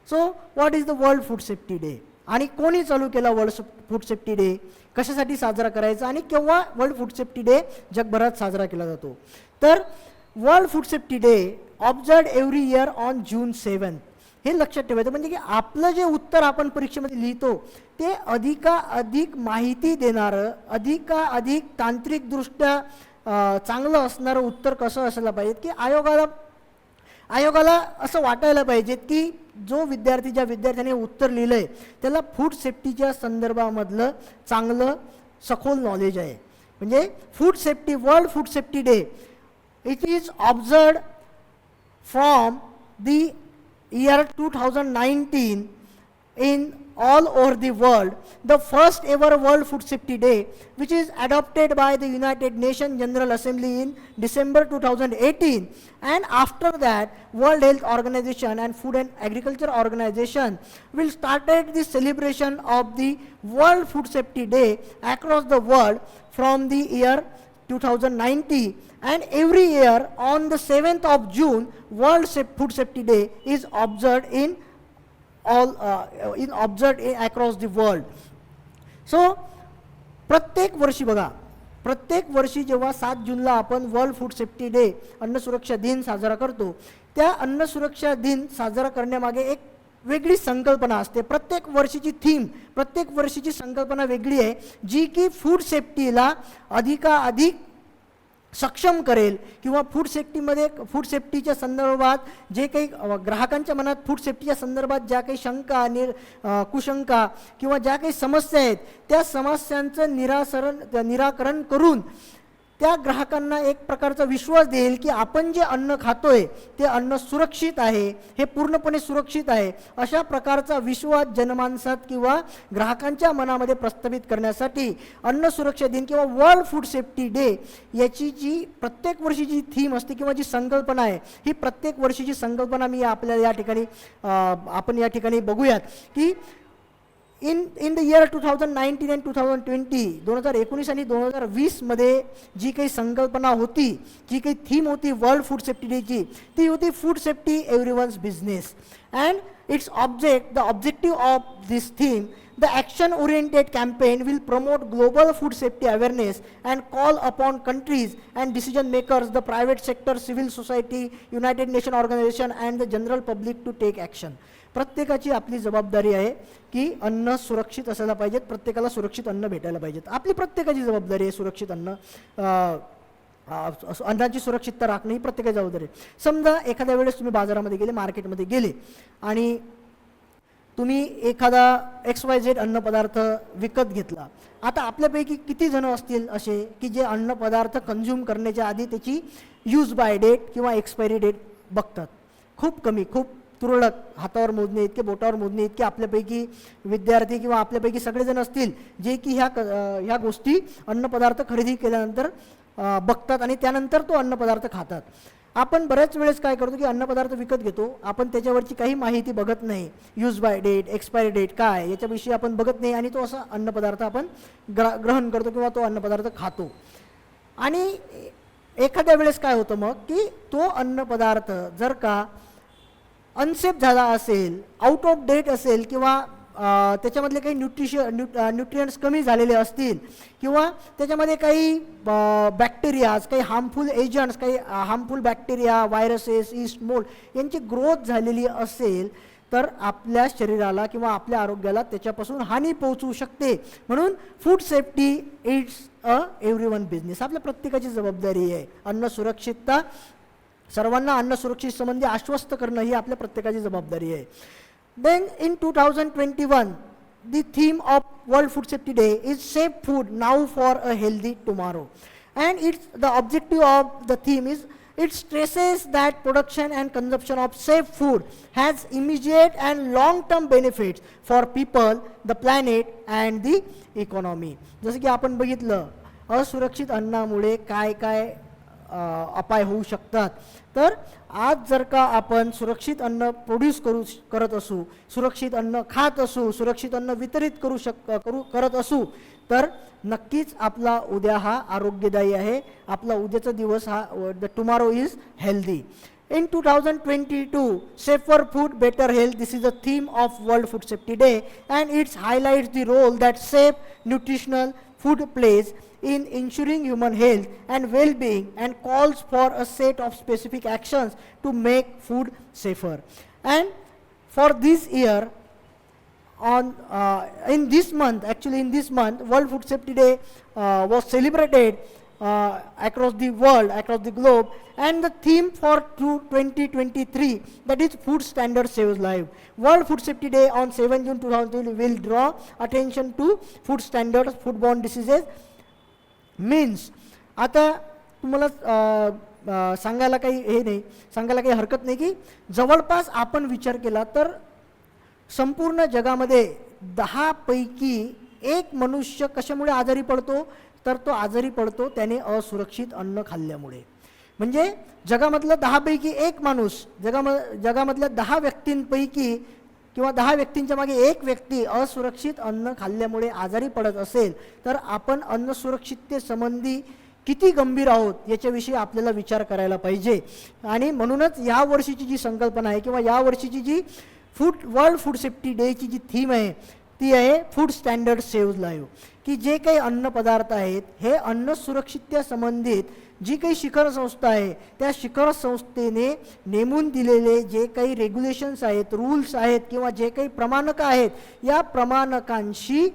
So what is the world food safety day, आणि कोणी चालू केला वर्ल्ड फूड सेफ्टी डे, कशासाठी साजरा करायचा, आणि केव्हा वर्ल्ड फूड सेफ्टी डे जगभरात साजरा केला जातो. तर world food safety day observed every year on June 7. हे लक्षात ठेवायचं, म्हणजे की आपलं जे उत्तर आपण परीक्षेमध्ये लिहितो ते अधिक माहिती देणारं, अधिक तांत्रिकदृष्ट्या चांगलं असणारं उत्तर कसं असायला पाहिजे की आयोगाला असं वाटायला पाहिजे की ज्या विद्यार्थ्याने उत्तर लिहिलं आहे त्याला फूड सेफ्टीच्या संदर्भामधलं चांगलं सखोल नॉलेज आहे. म्हणजे food safety, world food safety day, it is observed from the year 2019 in all over the world. The first ever World Food Safety Day, which is adopted by the United Nations General Assembly in December 2018, and after that World Health Organization and Food and Agriculture Organization will started the celebration of the World Food Safety Day across the world from the year 2019, and every year on the 7th of June World Food Safety Day is observed across the world. So प्रत्येक वर्षी जेव्हा 7 जूनला आपण world food safety day, अन्न सुरक्षा दिन साजरा करतो, त्या अन्न सुरक्षा दिन साजरा करण्यामागे एक वेगळी संकल्पना असते. प्रत्येक वर्षीची थीम, प्रत्येक वर्षीची संकल्पना वेगळी आहे, जी की फूड सेफ्टीला अधिक सक्षम करेल किंवा फूड सेफ्टीच्या संदर्भात जे काही ग्राहकांच्या मनात फूड सेफ्टीच्या संदर्भात ज्या काही शंका कुशंका किंवा ज्या काही समस्या आहेत त्या समस्यांचं निराकरण करून त्या ग्राहकांना एक प्रकारचा विश्वास देईल की आपण जे अन्न खातोय ते अन्न सुरक्षित आहे, हे पूर्णपणे सुरक्षित आहे. अशा प्रकारचा विश्वास जनमानसात किंवा ग्राहकांच्या मनामध्ये प्रस्थापित करण्यासाठी अन्न सुरक्षा दिन किंवा वर्ल्ड फूड सेफ्टी डे याची जी प्रत्येक वर्षीची थीम असते किंवा जी संकल्पना आहे, ही प्रत्येक वर्षीची संकल्पना मी आपल्याला या ठिकाणी आपण या ठिकाणी बघूयात की इन द इयर 2019 अँड 2020 2019 आणि 2020 मध्ये जी काही संकल्पना होती, जी काही थीम होती वर्ल्ड फूड सेफ्टी डेची, ती होती food safety everyone's business. And it's the objective of this theme, the action oriented campaign will promote global food safety awareness and call upon countries and decision makers, the private sector, civil society, United Nations organization and the general public to take action. प्रत्येकाची आपली जबाबदारी आहे की अन्न सुरक्षित असायला पाहिजेत, प्रत्येकाला सुरक्षित अन्न भेटायला पाहिजेत. आपली प्रत्येकाची जबाबदारी आहे सुरक्षित अन्नाची सुरक्षितता राखणे ही प्रत्येकाची जबाबदारी आहे. समजा एखाद्या वेळेस तुम्ही बाजारामध्ये गेले, मार्केटमध्ये गेले आणि तुम्ही एखादा XYZ अन्नपदार्थ विकत घेतला. आता आपल्यापैकी किती जण असतील असे की जे अन्नपदार्थ कंझ्युम करण्याच्या आधी त्याची यूज बाय डेट किंवा एक्सपायरी डेट बघतात? खूप कमी, खूप तुरळक, हातावर मोजणे इतके, बोटावर मोजणे इतके आपल्यापैकी विद्यार्थी किंवा आपल्यापैकी सगळेजण असतील जे की ह्या गोष्टी अन्नपदार्थ खरेदी केल्यानंतर बघतात आणि त्यानंतर तो अन्नपदार्थ खातात. आपण बऱ्याच वेळेस काय करतो की अन्नपदार्थ विकत घेतो, आपण त्याच्यावरची काही माहिती बघत नाही, use by date, expiry date काय याच्याविषयी आपण बघत नाही आणि तो असा अन्नपदार्थ आपण ग्रहण करतो किंवा तो अन्नपदार्थ खातो. आणि एखाद्या वेळेस काय होतं मग की तो अन्नपदार्थ जर का अनसेफ झाला असेल, आउट ऑफ डेट असेल किंवा त्याच्यामधले काही न्यूट्रियंट्स कमी झालेले असतील किंवा त्याच्यामध्ये काही बॅक्टेरियाज, काही हार्मफुल एजंट्स, काही harmful bacteria, viruses, east, mould यांची ग्रोथ झालेली असेल तर आपल्या शरीराला किंवा आपल्या आरोग्याला त्याच्यापासून हानी पोहोचू शकते. म्हणून food safety it's a everyone business, आपल्या प्रत्येकाची जबाबदारी आहे. अन्न सुरक्षितता, सर्वांना अन्न सुरक्षित संबंधी आश्वस्त करणं ही आपल्या प्रत्येकाची जबाबदारी आहे. Then in 2021, the theme of World Food Safety Day is Safe Food Now for a Healthy Tomorrow. And the objective of the theme is, it stresses that production and consumption of safe food has immediate and long-term benefits for people, the planet and the economy. जसं की आपण बघितलं असुरक्षित अन्नामुळे काय काय अपाय होऊ शकतात. तर आज जर का आपण सुरक्षित अन्न प्रोड्यूस करत असू, सुरक्षित अन्न खात असू, सुरक्षित अन्न वितरित करत असू तर नक्कीच आपला उद्या हा आरोग्यदायी आहे. आपला उद्याचा दिवस हा the tomorrow is healthy. In 2022, Safer Food, Better Health, this is the theme of World Food Safety Day, and it highlights the role that safe, nutritional food plays in ensuring human health and well-being and calls for a set of specific actions to make food safer. And for this year, in this month, World Food Safety Day was celebrated across the world, across the globe, and the theme for 2023, that is Food Standard Saves Life. World Food Safety Day on 7 June 2020 will draw attention to food standards, foodborne diseases, means. आता तुम्हाला सांगायला काही हरकत नाही की जवळपास आपण विचार केला तर संपूर्ण जगामध्ये 10 पैकी 1 मनुष्य कशामुळे आजारी पडतो, तर तो आजारी पडतो त्याने असुरक्षित अन्न खाल्ल्यामुळे. म्हणजे जगामधलं 10 पैकी 1 माणूस, जगामधल्या 10 व्यक्तींपैकी किंवा 10 व्यक्तींच्या मागे 1 व्यक्ती असुरक्षित अन्न खाल्ल्यामुळे आजारी पडत असेल तर आपण अन्न सुरक्षिततेसंबंधी किती गंभीर आहोत याच्याविषयी आपल्याला विचार करायला पाहिजे. आणि म्हणूनच या वर्षीची जी संकल्पना आहे किंवा या वर्षीची जी वर्ल्ड फूड सेफ्टी डेची जी थीम आहे ती आहे फूड स्टँडर्ड सेव्ह लाईव्ह. की जे काही अन्न पदार्थ आहेत हे अन्न सुरक्षिततेसंबंधित जी काही शिखर संस्था आहे त्या शिखर संस्थेने नेमून दिलेले जे काही रेग्युलेशन्स आहेत, रूल्स आहेत किंवा जे काही प्रमाणक आहेत या प्रमाणकांशी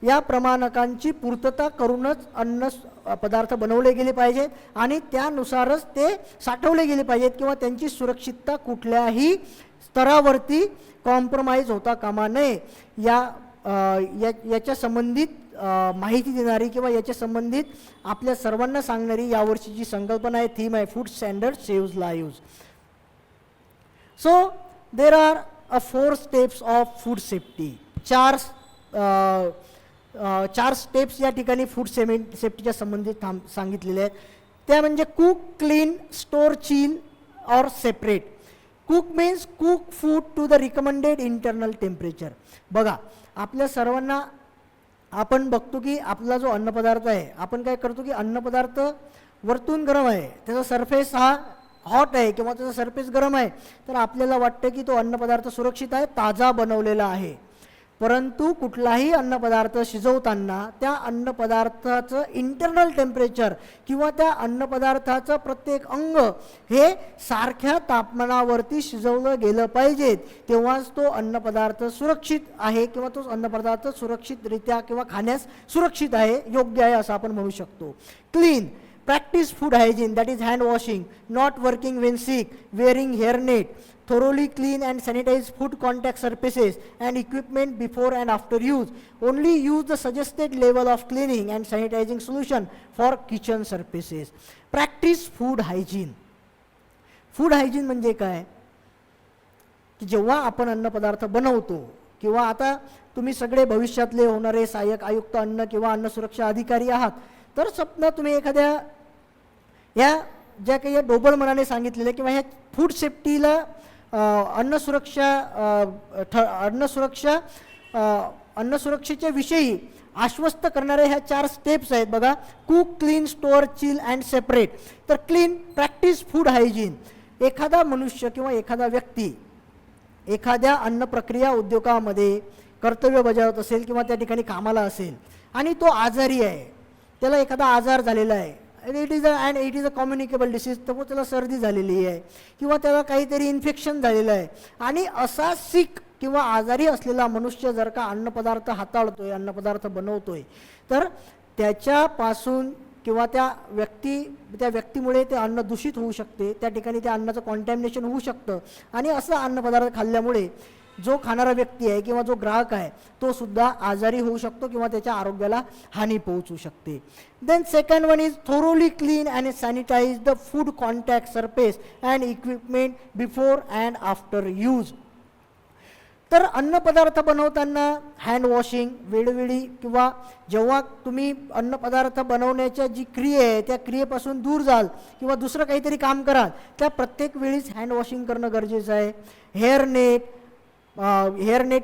या प्रमाणकांची पूर्तता करूनच अन्न पदार्थ बनवले गेले पाहिजेत आणि त्यानुसारच ते साठवले गेले पाहिजेत किंवा त्यांची सुरक्षितता कुठल्याही स्तरावरती कॉम्प्रोमाइज होता कामा नये. याच्या संबंधित माहिती देणारी किंवा याच्या संबंधित आपल्या सर्वांना सांगणारी यावर्षीची संकल्पना आहे, थीम आहे, food standard saves lives. So there are 4 steps of food safety. चार स्टेप्स या ठिकाणी फूड सेफ्टीच्या संबंधित सांगितलेले आहेत. त्या म्हणजे कुक, क्लीन, स्टोर, चिल और separate. Cook means cook food to the recommended internal temperature. बघा, आपल्या सर्वांना आपण बघतो की आपला जो अन्नपदार्थ आहे, आपण काय करतो की अन्नपदार्थ वरतून गरम आहे, त्याचा सरफेस हा हॉट आहे किंवा त्याचा सरफेस गरम आहे, तर आपल्याला वाटतं की तो अन्नपदार्थ सुरक्षित आहे, ताजा बनवलेला आहे. परंतु कुठलाही अन्नपदार्थ शिजवताना त्या अन्नपदार्थाचं इंटरनल टेम्परेचर किंवा त्या अन्नपदार्थाचं प्रत्येक अंग हे सारख्या तापमानावरती शिजवलं गेलं पाहिजे, तेव्हाच तो अन्नपदार्थ सुरक्षित आहे किंवा तो अन्नपदार्थ सुरक्षितरित्या किंवा खाण्यास सुरक्षित आहे, योग्य आहे असं आपण म्हणू शकतो. Clean, practice food hygiene, that is hand washing, not working when sick, wearing hairnet, thoroughly clean and sanitize food contact surfaces and equipment before and after use. Only use the suggested level of cleaning and sanitizing solution for kitchen surfaces. Practice food hygiene. Food hygiene म्हणजे काय की जेव्हा आपण अन्नपदार्थ बनवतो किंवा आता तुम्ही सगळे भविष्यातले होणारे सहाय्यक आयुक्त अन्न किंवा अन्न सुरक्षा अधिकारी आहात, तर स्वप्न तुम्ही एखाद्या ह्या ज्या काही डोबळ मनाने सांगितलेल्या किंवा ह्या फूड सेफ्टीला अन्न सुरक्षेच्या विषयी आश्वस्त करणाऱ्या ह्या 4 स्टेप्स आहेत. बघा, cook, clean, store, chill and separate. तर क्लीन, प्रॅक्टिस फूड हायजीन. एखादा मनुष्य किंवा एखादा व्यक्ती एखाद्या अन्न प्रक्रिया उद्योगामध्ये कर्तव्य बजावत असेल किंवा त्या ठिकाणी कामाला असेल आणि तो आजारी आहे, त्याला एखादा आजार झालेला आहे, it is a communicable disease, तर त्याला सर्दी झालेली आहे किंवा त्याला काहीतरी इन्फेक्शन झालेलं आहे, आणि असा सिक किंवा आजारी असलेला मनुष्य जर का अन्नपदार्थ हाताळतोय, अन्नपदार्थ बनवतोय, तर त्याच्यापासून किंवा त्या व्यक्तीमुळे ते अन्न दूषित होऊ शकते, त्या ठिकाणी त्या अन्नाचं कॉन्टॅमिनेशन होऊ शकतं, आणि असं अन्नपदार्थ खाल्ल्यामुळे जो खाणारा व्यक्ती आहे किंवा जो ग्राहक आहे तो सुद्धा आजारी होऊ शकतो किंवा त्याच्या आरोग्याला हानी पोहोचू शकते. Then second one is thoroughly clean and sanitise the food contact surface and equipment before and after use. तर अन्नपदार्थ बनवताना हँड वॉशिंग वेळोवेळी किंवा जेव्हा तुम्ही अन्नपदार्थ बनवण्याच्या जी क्रिया आहे त्या क्रियेपासून दूर जाल किंवा दुसरं काहीतरी काम कराल, त्या प्रत्येक वेळीच हँड वॉशिंग करणं गरजेचं आहे. हेअरनेट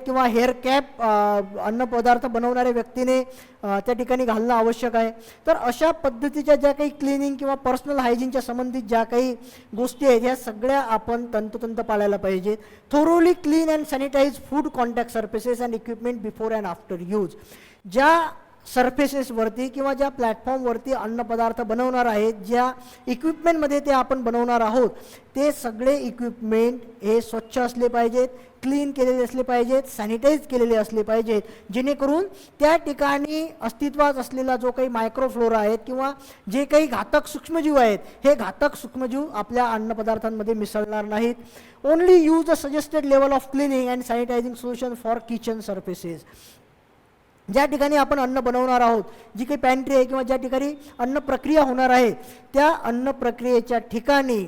किंवा हेअर कॅप अन्नपदार्थ बनवणाऱ्या व्यक्तीने त्या ठिकाणी घालणं आवश्यक आहे. तर अशा पद्धतीच्या ज्या काही क्लिनिंग किंवा पर्सनल हायजीनच्या संबंधित ज्या काही गोष्टी आहेत ह्या सगळ्या आपण तंतोतंत पाळायला पाहिजेत. Thoroughly clean and sanitise food contact surfaces and equipment before and after use. ज्या सर्फेसेसवरती किंवा ज्या प्लॅटफॉर्मवरती अन्नपदार्थ बनवणार आहेत, ज्या इक्विपमेंटमध्ये ते आपण बनवणार आहोत, ते सगळे इक्विपमेंट हे स्वच्छ असले पाहिजेत, क्लीन केलेले असले पाहिजेत, सॅनिटाईज केलेले असले पाहिजेत, जेणेकरून त्या ठिकाणी अस्तित्वात असलेला जो काही मायक्रोफ्लोरा आहेत किंवा जे काही घातक सूक्ष्मजीव आहेत, हे घातक सूक्ष्मजीव आपल्या अन्नपदार्थांमध्ये मिसळणार नाहीत. Only use the suggested level of cleaning and sanitising solution for kitchen surfaces. ज्या ठिकाणी आपण अन्न बनवणार आहोत, जी काही पॅन्ट्री आहे किंवा ज्या ठिकाणी अन्न प्रक्रिया होणार आहे, त्या अन्न प्रक्रियेच्या ठिकाणी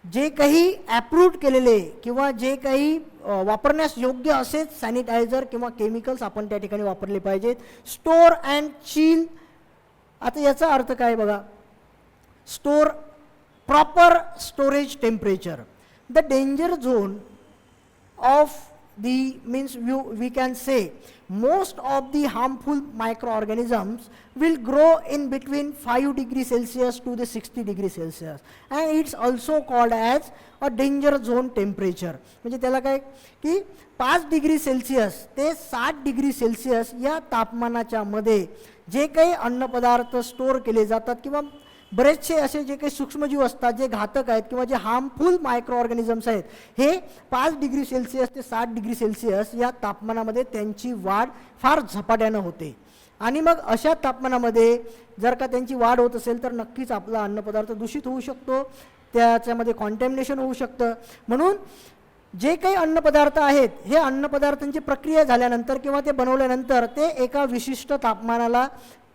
जे काही ॲप्रूव्ड केलेले किंवा जे काही वापरण्यास योग्य असेच सॅनिटायझर किंवा केमिकल्स आपण त्या ठिकाणी वापरले पाहिजेत. Store and chill. आता याचा अर्थ काय बघा, store, proper storage temperature. The danger zone of we can say most of the harmful microorganisms will grow in between 5 degrees Celsius to the 60 degrees Celsius, and it's also called as a danger zone temperature. म्हणजे त्याला काय की 5 degree Celsius ते 60 degree Celsius या तापमानाच्या मध्ये जे काही अन्नपदार्थ स्टोअर केले जातात किंवा बरेचसे असे जे काही सूक्ष्मजीव असतात जे घातक आहेत किंवा जे हार्मफुल मायक्रो ऑर्गॅनिझम्स आहेत, हे 5 डिग्री सेल्सिअस ते 60 डिग्री सेल्सिअस या तापमानामध्ये त्यांची वाढ फार झपाट्यानं होते. आणि मग अशा तापमानामध्ये जर का त्यांची वाढ होत असेल तर नक्कीच आपला अन्नपदार्थ दूषित होऊ शकतो, त्याच्यामध्ये कॉन्टॅमिनेशन होऊ शकतं. म्हणून जे काही अन्नपदार्थ आहेत हे अन्नपदार्थांची प्रक्रिया झाल्यानंतर किंवा ते बनवल्यानंतर ते एका विशिष्ट तापमानाला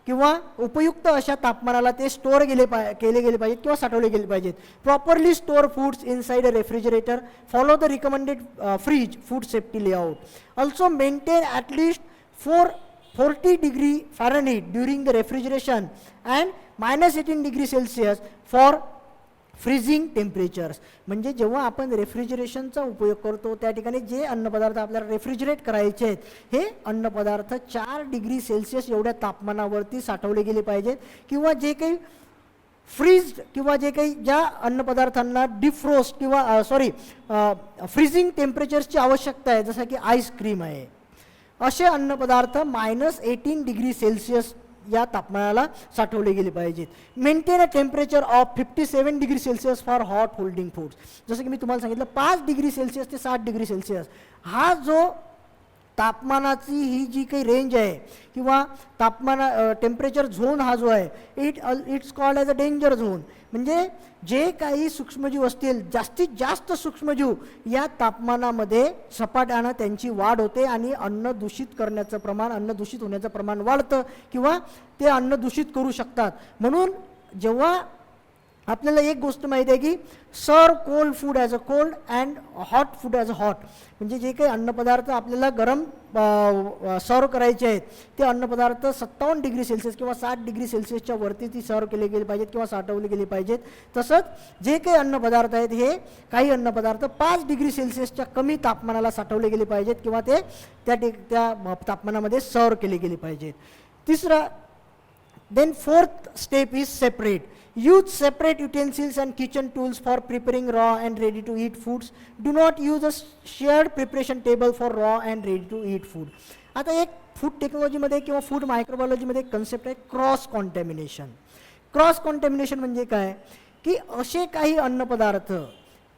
किंवा उपयुक्त अशा तापमानाला ते स्टोअर केले गेले पाहिजेत किंवा साठवले गेले पाहिजेत. Properly store foods inside a refrigerator, follow the recommended freeze food safety layout. Also maintain at least 40 degree Fahrenheit during the refrigeration and -18 degree Celsius for freezing temperatures. म्हणजे जेव्हा आपण रेफ्रिजरेशनचा उपयोग करतो त्या ठिकाणी जे अन्नपदार्थ आपल्याला रेफ्रिजरेट करायचे आहेत हे अन्नपदार्थ 4 डिग्री सेल्सिअस एवढ्या तापमानावरती साठवले गेले पाहिजेत. किंवा जे काही फ्रीज किंवा जे काही ज्या अन्नपदार्थांना डिफ्रोस्ट किंवा फ्रीजिंग टेम्परेचर्सची आवश्यकता आहे, जसं की आईस्क्रीम आहे, असे अन्नपदार्थ -18 डिग्री सेल्सिअस या तापमानाला साठवले गेले पाहिजेत. Maintain a temperature of 57 degree Celsius for hot holding foods. जसं की मी तुम्हाला सांगितलं 5 डिग्री सेल्सिअस ते 60 डिग्री सेल्सिअस हा जो तापमानाची ही जी काही रेंज आहे किंवा टेम्परेचर झोन हा जो आहे it's called as a danger zone. म्हणजे जे काही सूक्ष्मजीव असतील, जास्तीत जास्त सूक्ष्मजीव या तापमानामध्ये सपाट्यानं त्यांची वाढ होते आणि अन्न दूषित करण्याचं प्रमाण, अन्न दूषित होण्याचं प्रमाण वाढतं किंवा ते अन्न दूषित करू शकतात. म्हणून जेव्हा आपल्याला एक गोष्ट माहिती आहे की सर्व cold food as a cold and hot food as a hot. म्हणजे जे काही अन्नपदार्थ आपल्याला गरम सर्व करायचे आहेत ते अन्नपदार्थ 57 डिग्री सेल्सिअस किंवा 60 डिग्री सेल्सिअसच्या वरती ती सर्व केले गेले पाहिजेत किंवा साठवले गेले पाहिजेत. तसंच जे काही अन्नपदार्थ आहेत हे काही अन्नपदार्थ 5 डिग्री सेल्सिअसच्या कमी तापमानाला साठवले गेले पाहिजेत किंवा ते त्या तापमानामध्ये सर्व केले गेले पाहिजेत. तिसरा then fourth step is separate. Use separate utensils and kitchen tools for preparing raw and ready to eat foods. Do not use a shared preparation table for raw and ready to eat food. आता एक food टेक्नॉलॉजीमध्ये किंवा food मायक्रोबायोलॉजीमध्ये एक concept आहे cross contamination. Cross contamination म्हणजे काय की असे काही अन्नपदार्थ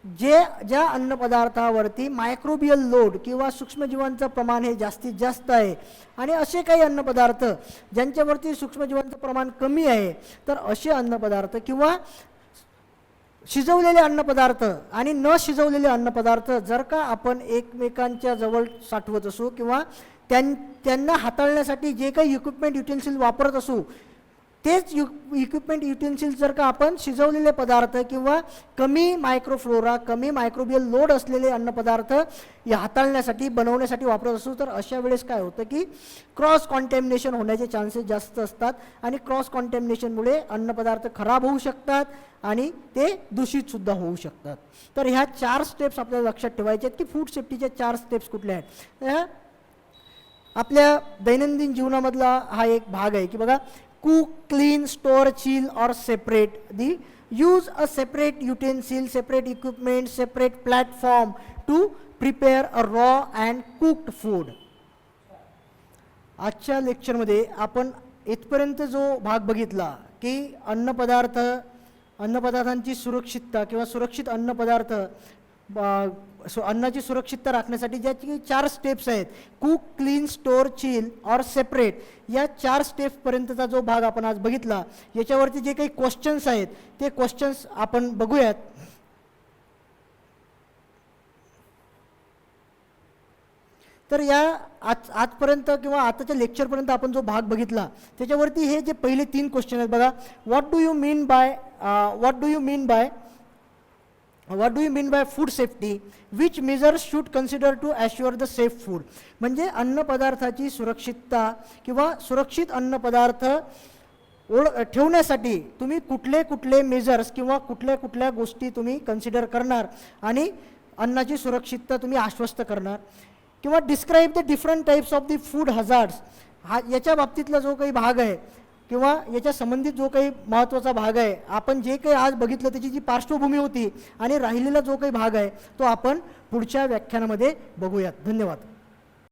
ज्या अन्नपदार्थावरती मायक्रोबियल लोड किंवा सूक्ष्मजीवांचं प्रमाण हे जास्तीत जास्त आहे आणि असे काही अन्नपदार्थ ज्यांच्यावरती सूक्ष्मजीवांचं प्रमाण कमी आहे, तर असे अन्नपदार्थ किंवा शिजवलेले अन्नपदार्थ आणि न शिजवलेले अन्नपदार्थ जर का आपण एकमेकांच्या जवळ साठवत असू किंवा त्यांना हाताळण्यासाठी जे काही इक्विपमेंट युटेन्सिल वापरत असू तेच इक्विपमेंट युटेन्सिल्स जर का आपण शिजवलेले पदार्थ किंवा कमी मायक्रोफ्लोरा, कमी मायक्रोबियल लोड असलेले अन्नपदार्थ हाताळण्यासाठी बनवण्यासाठी वापरत असू, तर अशा वेळेस काय होतं की क्रॉस कॉन्टॅमिनेशन होण्याचे चान्सेस जास्त असतात आणि क्रॉस कॉन्टॅमिनेशनमुळे अन्नपदार्थ खराब होऊ शकतात आणि ते दूषितसुद्धा होऊ शकतात. तर ह्या 4 स्टेप्स आपल्याला लक्षात ठेवायचे आहेत की फूड सेफ्टीच्या 4 स्टेप्स कुठल्या आहेत. आपल्या दैनंदिन जीवनामधला हा एक भाग आहे की बघा, cook, clean, store, chill or separate. Use a separate utensil, separate equipment, separate platform to prepare a raw and cooked food. आजच्या लेक्चरमध्ये आपण इथपर्यंत जो भाग बघितला की अन्नपदार्थांची सुरक्षितता किंवा सुरक्षित अन्नपदार्थ अन्नाची सुरक्षितता राखण्यासाठी ज्याची 4 स्टेप्स आहेत, कुक, क्लीन, स्टोअर, चिल और सेपरेट, या 4 स्टेप्सपर्यंतचा जो भाग आपण आज बघितला याच्यावरती जे काही क्वेश्चन्स आहेत ते क्वेश्चन्स आपण बघूयात. तर या आजपर्यंत किंवा आताच्या लेक्चरपर्यंत आपण जो भाग बघितला त्याच्यावरती हे जे पहिले 3 क्वेश्चन आहेत बघा, what do you mean by food safety, which measures should consider to assure the safe food. म्हणजे अन्नपदार्थाची सुरक्षितता किंवा सुरक्षित अन्नपदार्थ ठेवण्यासाठी तुम्ही कुठले मेजर्स किंवा कुठल्या गोष्टी तुम्ही कन्सिडर करणार आणि अन्नाची सुरक्षितता तुम्ही आश्वस्त करणार. किंवा describe the different types of the food hazards. हा याच्या बाबतीतला जो काही भाग आहे किंवा याच्या संबंधित जो काही महत्त्वाचा भाग आहे, आपण जे काही आज बघितलं त्याची जी पार्श्वभूमी होती आणि राहिलेला जो काही भाग आहे तो आपण पुढच्या व्याख्यानामध्ये बघूयात. धन्यवाद.